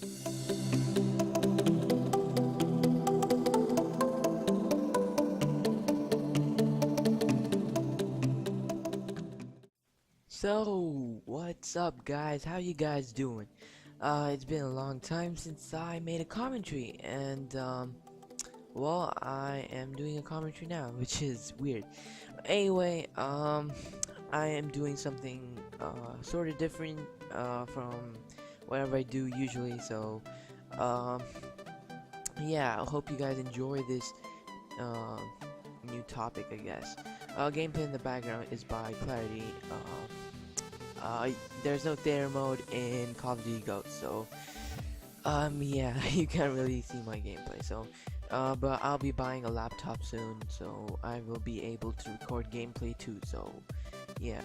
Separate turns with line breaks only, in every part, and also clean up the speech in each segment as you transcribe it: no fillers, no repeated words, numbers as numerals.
So, what's up guys? How you guys doing? It's been a long time since I made a commentary and well, I am doing a commentary now, which is weird. Anyway, I am doing something sort of different from whatever I do usually. So, um yeah, I hope you guys enjoy this uh, new topic, I guess. Gameplay in the background is by Clarity. There's no theater mode in Call of Duty Ghosts, so yeah, you can't really see my gameplay. So, but I'll be buying a laptop soon, so I will be able to record gameplay too. So, yeah.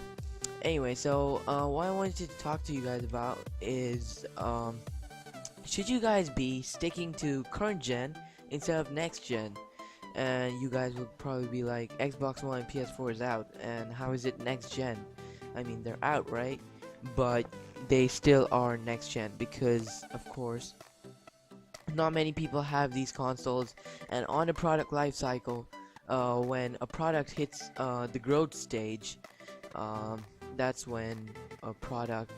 Anyway, so what I wanted to talk to you guys about is should you guys be sticking to current gen instead of next gen? And you guys would probably be like, Xbox One and PS4 is out, and how is it next gen? I mean, they're out, right? But they still are next gen because, of course, not many people have these consoles. And on a product life cycle, when a product hits the growth stage, um, that's when a product,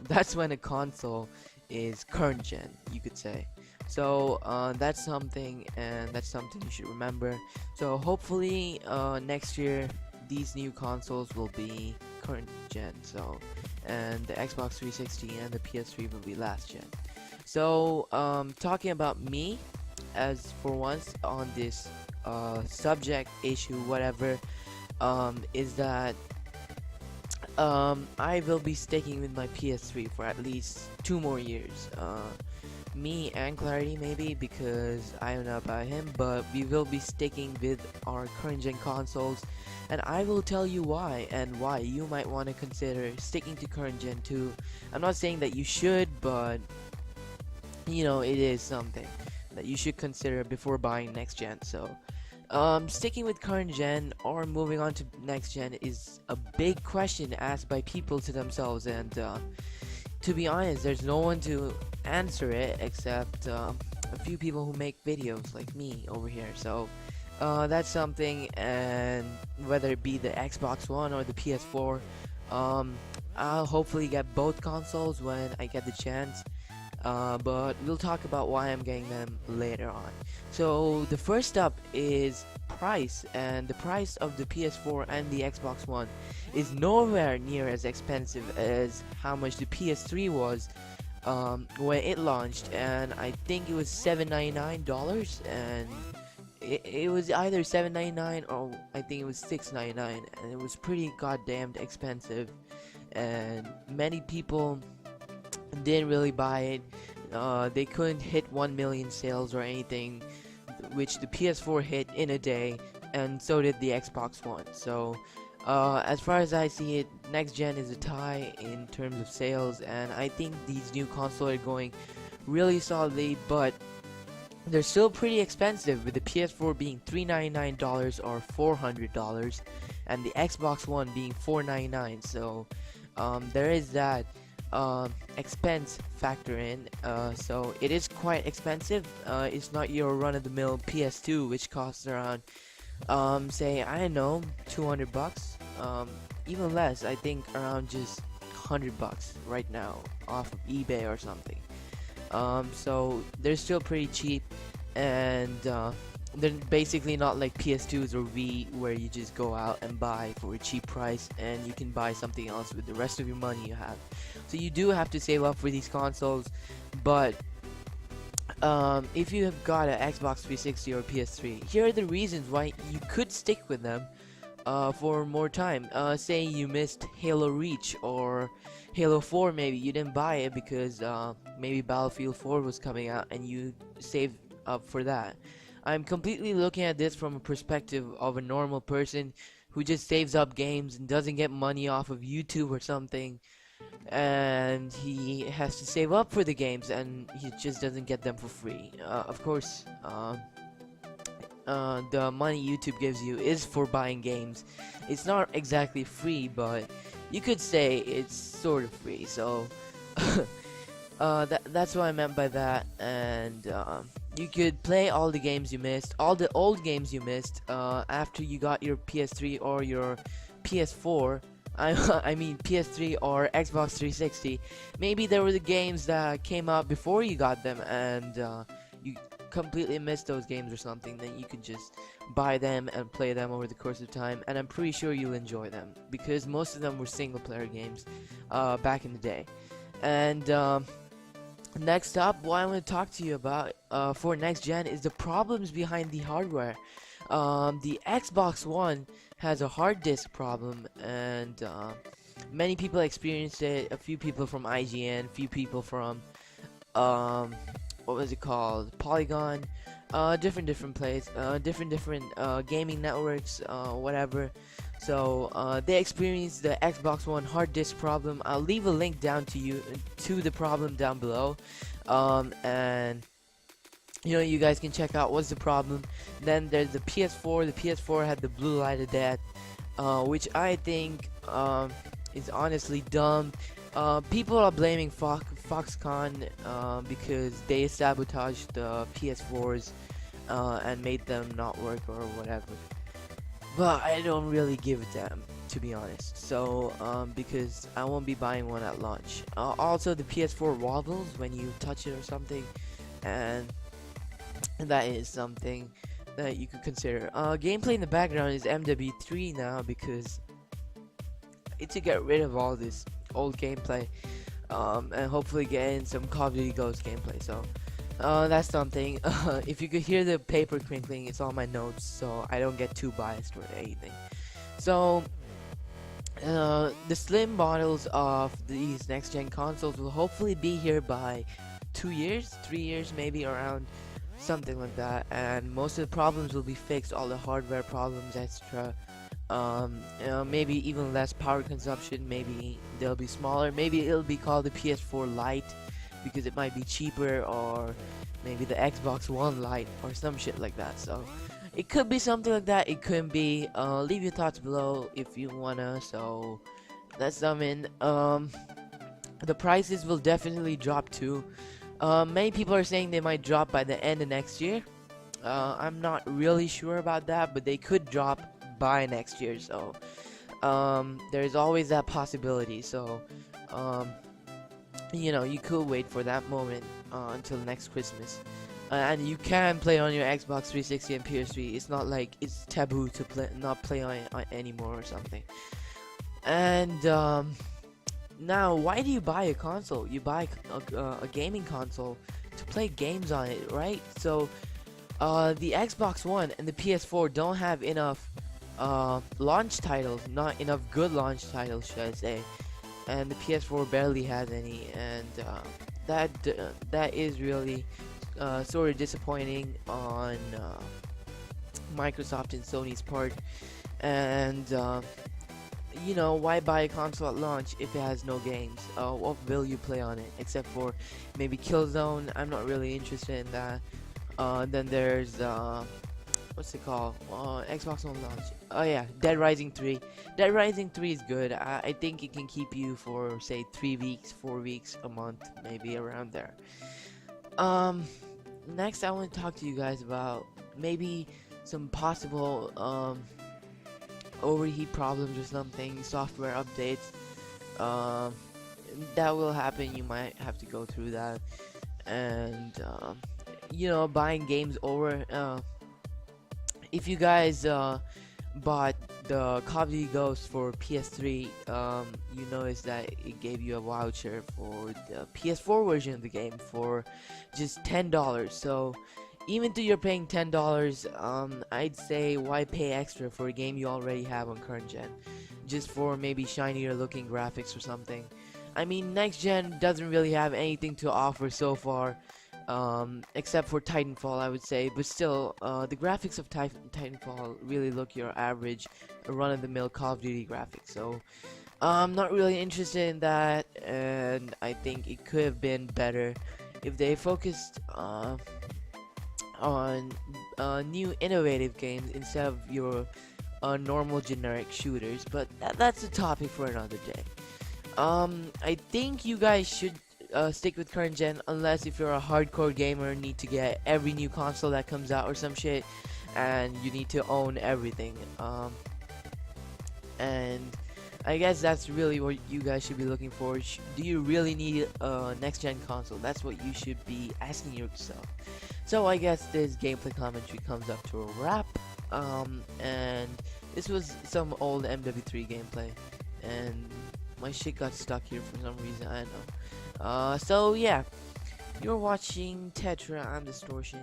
that's when a console is current gen, you could say. So that's something, and that's something you should remember. So hopefully next year these new consoles will be current gen, so, and the Xbox 360 and the PS3 will be last gen. So talking about me as for once on this subject, issue, whatever, is that I will be sticking with my PS3 for at least 2 more years. Me and Clarity maybe, because I don't know about him, but we will be sticking with our current gen consoles, and I will tell you why and why you might want to consider sticking to current gen too. I'm not saying that you should, but you know, it is something that you should consider before buying next gen. So sticking with current gen or moving on to next gen is a big question asked by people to themselves, and to be honest, there's no one to answer it except a few people who make videos like me over here. So that's something, and whether it be the Xbox One or the PS4, I'll hopefully get both consoles when I get the chance. But we'll talk about why I'm getting them later on. So the first up is price, and the price of the PS4 and the Xbox One is nowhere near as expensive as how much the PS3 was when it launched, and I think it was $799, and it was either $799 or I think it was $699, and it was pretty goddamn expensive, and many people didn't really buy it. They couldn't hit 1 million sales or anything, which the PS4 hit in a day, and so did the Xbox One. So as far as I see it, next gen is a tie in terms of sales, and I think these new consoles are going really solidly, but they're still pretty expensive, with the PS4 being $399 or $400, and the Xbox One being $499. So there is that expense factor in, so it is quite expensive. It's not your run-of-the-mill PS2, which costs around say, I don't know, 200 bucks, even less. I think around just 100 bucks right now off of eBay or something. So they're still pretty cheap, and they're basically not like PS2s or Wii, where you just go out and buy for a cheap price and you can buy something else with the rest of your money you have. So you do have to save up for these consoles, but if you have got an Xbox 360 or PS3, here are the reasons why you could stick with them for more time. Say you missed Halo Reach or Halo 4, maybe you didn't buy it because maybe Battlefield 4 was coming out and you saved up for that. I'm completely looking at this from a perspective of a normal person who just saves up games and doesn't get money off of YouTube or something, and he has to save up for the games and he just doesn't get them for free. Of course, the money YouTube gives you is for buying games. It's not exactly free, but you could say it's sort of free. So That's what I meant by that. And you could play all the games you missed, all the old games you missed, after you got your PS3 or your PS4. I mean PS3 or Xbox 360. Maybe there were the games that came out before you got them, and you completely missed those games or something. Then you could just buy them and play them over the course of time, and I'm pretty sure you'll enjoy them because most of them were single player games back in the day. And next up, what I want to talk to you about for next gen is the problems behind the hardware. The Xbox One has a hard disk problem, and many people experienced it. A few people from IGN, few people from what was it called, Polygon, different places, different gaming networks, whatever. So they experienced the Xbox One hard disk problem. I'll leave a link down to you to the problem down below, and you guys can check out what's the problem. Then there's the PS4. The PS4 had the blue light of death, which I think is honestly dumb. People are blaming Foxconn because they sabotaged the PS4s and made them not work or whatever. But I don't really give a damn, to be honest. So because I won't be buying one at launch. Also, the PS4 wobbles when you touch it or something, and that is something that you could consider. Gameplay in the background is MW3 now because to get rid of all this old gameplay, and hopefully get in some Call of Duty Ghost gameplay. So that's something. If you could hear the paper crinkling, it's on my notes, so I don't get too biased or anything. So the slim models of these next gen consoles will hopefully be here by 2 years, 3 years, maybe, around something like that, and most of the problems will be fixed, all the hardware problems, etc. Maybe even less power consumption, maybe they'll be smaller, maybe it'll be called the PS4 Lite because it might be cheaper, or maybe the Xbox One Lite or some shit like that. So it could be something like that, it couldn't be. Leave your thoughts below if you wanna. So that's something. The prices will definitely drop too. Many people are saying they might drop by the end of next year. I'm not really sure about that, but they could drop by next year, so there's always that possibility. So you could wait for that moment until next Christmas, and you can play on your Xbox 360 and PS3. It's not like it's taboo to not play on it anymore or something. And now, why do you buy a console? You buy a gaming console to play games on it, right? So the Xbox One and the PS4 don't have enough launch titles, not enough good launch titles, should I say, and the PS4 barely has any, and that is really sort of disappointing on Microsoft and Sony's part. And why buy a console at launch if it has no games? What will you play on it except for maybe Killzone? I'm not really interested in that. Then there's what's it called? Xbox One launch. Oh yeah, Dead Rising 3. Dead Rising 3 is good. I think it can keep you for say 3 weeks, 4 weeks, a month, maybe around there. Next I want to talk to you guys about maybe some possible overheat problems or something, software updates that will happen. You might have to go through that, and buying games over. If you guys bought the Call of Duty Ghost for PS3, you notice that it gave you a voucher for the PS4 version of the game for just $10. So even though you're paying $10, I'd say why pay extra for a game you already have on current gen, just for maybe shinier looking graphics or something. I mean, next gen doesn't really have anything to offer so far, except for Titanfall, I would say. But still, the graphics of Titanfall really look your average run-of-the-mill Call of Duty graphics. So I'm not really interested in that, and I think it could have been better if they focused on new innovative games instead of your normal generic shooters. But that's a topic for another day. I think you guys should stick with current gen unless if you're a hardcore gamer, need to get every new console that comes out or some shit, and you need to own everything. And I guess that's really what you guys should be looking for. Do you really need a next gen console? That's what you should be asking yourself. So I guess this gameplay commentary comes up to a wrap. And this was some old MW3 gameplay, and my shit got stuck here for some reason. I don't know. So yeah, you're watching Tetra. I'm Distortion.